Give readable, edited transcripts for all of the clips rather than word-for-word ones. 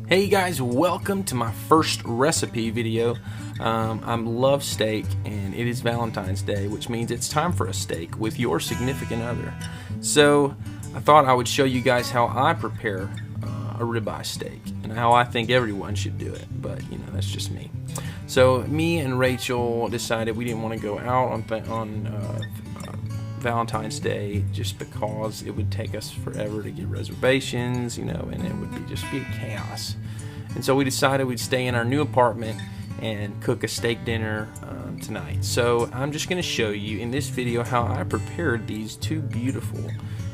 Hey guys, welcome to my first recipe video. I love steak and it is Valentine's Day, which means it's time for a steak with your significant other. So I thought I would show you guys how I prepare a ribeye steak and how I think everyone should do it, but you know, that's just me. So me and Rachel decided we didn't want to go out on Valentine's Day just because it would take us forever to get reservations, you know, and it would just be chaos. And so we decided we'd stay in our new apartment and cook a steak dinner tonight. So I'm just going to show you in this video how I prepared these two beautiful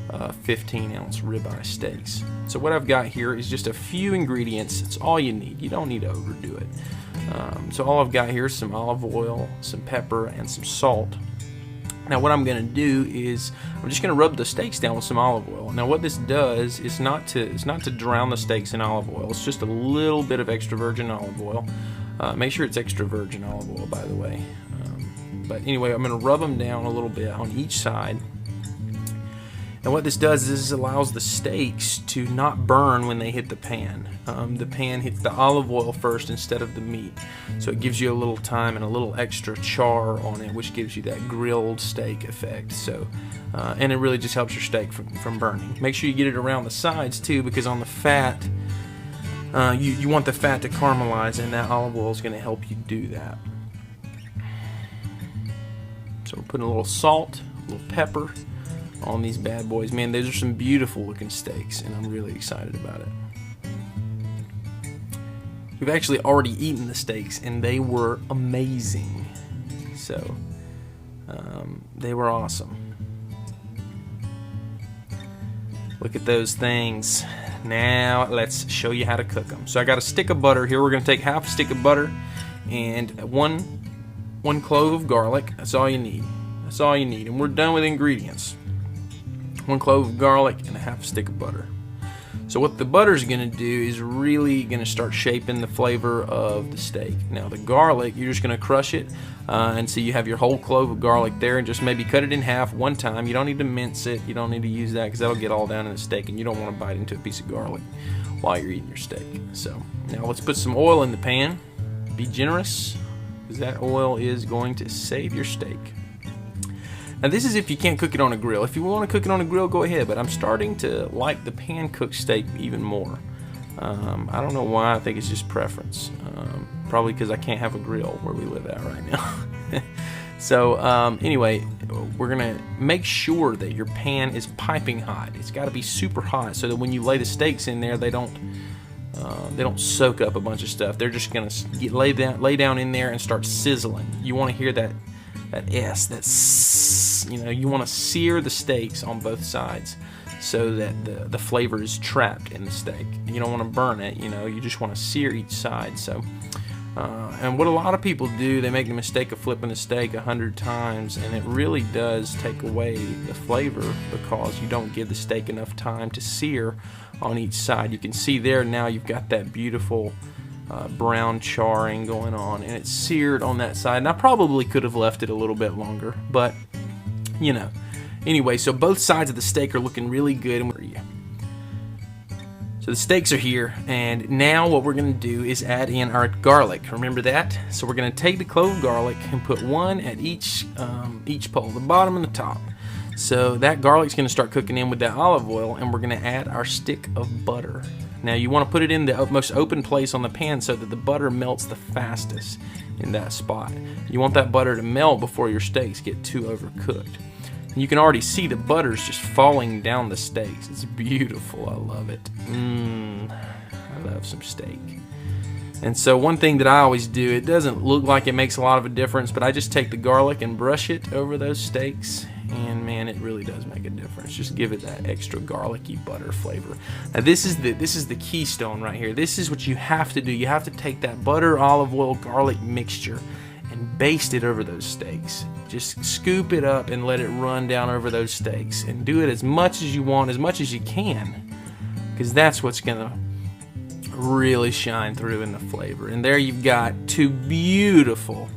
15-ounce ribeye steaks. So what I've got here is just a few ingredients. It's all you need. You don't need to overdo it. So all I've got here is some olive oil, some pepper, and some salt. Now what I'm going to do is I'm just going to rub the steaks down with some olive oil. Now what this does is not to drown the steaks in olive oil. It's just a little bit of extra virgin olive oil. Make sure it's extra virgin olive oil, by the way. But anyway, I'm going to rub them down a little bit on each side. And what this does is this allows the steaks to not burn when they hit the pan. The pan hits the olive oil first instead of the meat. So it gives you a little time and a little extra char on it, which gives you that grilled steak effect. So, and it really just helps your steak from burning. Make sure you get it around the sides too, because on the fat, you want the fat to caramelize, and that olive oil is going to help you do that. So we're putting a little salt, a little pepper on these bad boys. Man, those are some beautiful looking steaks and I'm really excited about it. We've actually already eaten the steaks and they were amazing. So they were awesome. Look at those things. Now let's show you how to cook them. So I got a stick of butter here. We're going to take half a stick of butter and one clove of garlic. That's all you need. That's all you need, and we're done with ingredients. 1 clove of garlic and a half stick of butter. So what the butter is going to do is really going to start shaping the flavor of the steak. Now the garlic, you're just going to crush it, and so you have your whole clove of garlic there, and just maybe cut it in half one time. You don't need to mince it. You don't need to use that because that'll get all down in the steak, and you don't want to bite into a piece of garlic while you're eating your steak. So now let's put some oil in the pan. Be generous, because that oil is going to save your steak. Now this is if you can't cook it on a grill. If you want to cook it on a grill, go ahead, but I'm starting to like the pan-cooked steak even more. I don't know why. I think it's just preference. Probably because I can't have a grill where we live at right now. So anyway, we're going to make sure that your pan is piping hot. It's got to be super hot so that when you lay the steaks in there, they don't soak up a bunch of stuff. They're just going to lay down in there and start sizzling. You want to hear that you know, you want to sear the steaks on both sides so that the flavor is trapped in the steak. You don't want to burn it, you know, you just want to sear each side. So and what a lot of people do, they make the mistake of flipping the steak 100 times, and it really does take away the flavor because you don't give the steak enough time to sear on each side. You can see there now you've got that beautiful brown charring going on, and it's seared on that side. And I probably could have left it a little bit longer, but you know. Anyway, so both sides of the steak are looking really good. So the steaks are here, and now what we're going to do is add in our garlic. Remember that? So we're going to take the clove of garlic and put one at each pole, the bottom and the top. So that garlic's going to start cooking in with that olive oil, and we're going to add our stick of butter. Now you want to put it in the most open place on the pan so that the butter melts the fastest in that spot. You want that butter to melt before your steaks get too overcooked. And you can already see the butter's just falling down the steaks. It's beautiful. I love it. I love some steak. And so one thing that I always do, it doesn't look like it makes a lot of a difference, but I just take the garlic and brush it over those steaks, and man, it really does make a difference. Just give it that extra garlicky butter flavor. Now this is the keystone right here. This is what you have to do. You have to take that butter, olive oil, garlic mixture and baste it over those steaks. Just scoop it up and let it run down over those steaks, and do it as much as you want, as much as you can, because that's what's gonna really shine through in the flavor. And there you've got two beautiful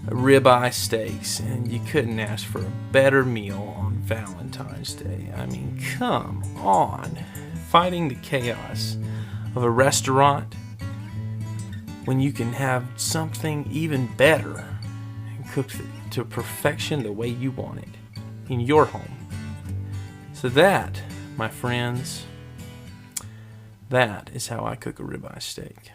ribeye steaks, and you couldn't ask for a better meal on Valentine's Day. I mean, come on. Fighting the chaos of a restaurant when you can have something even better and cook it to perfection the way you want it in your home. So that, my friends, that is how I cook a ribeye steak.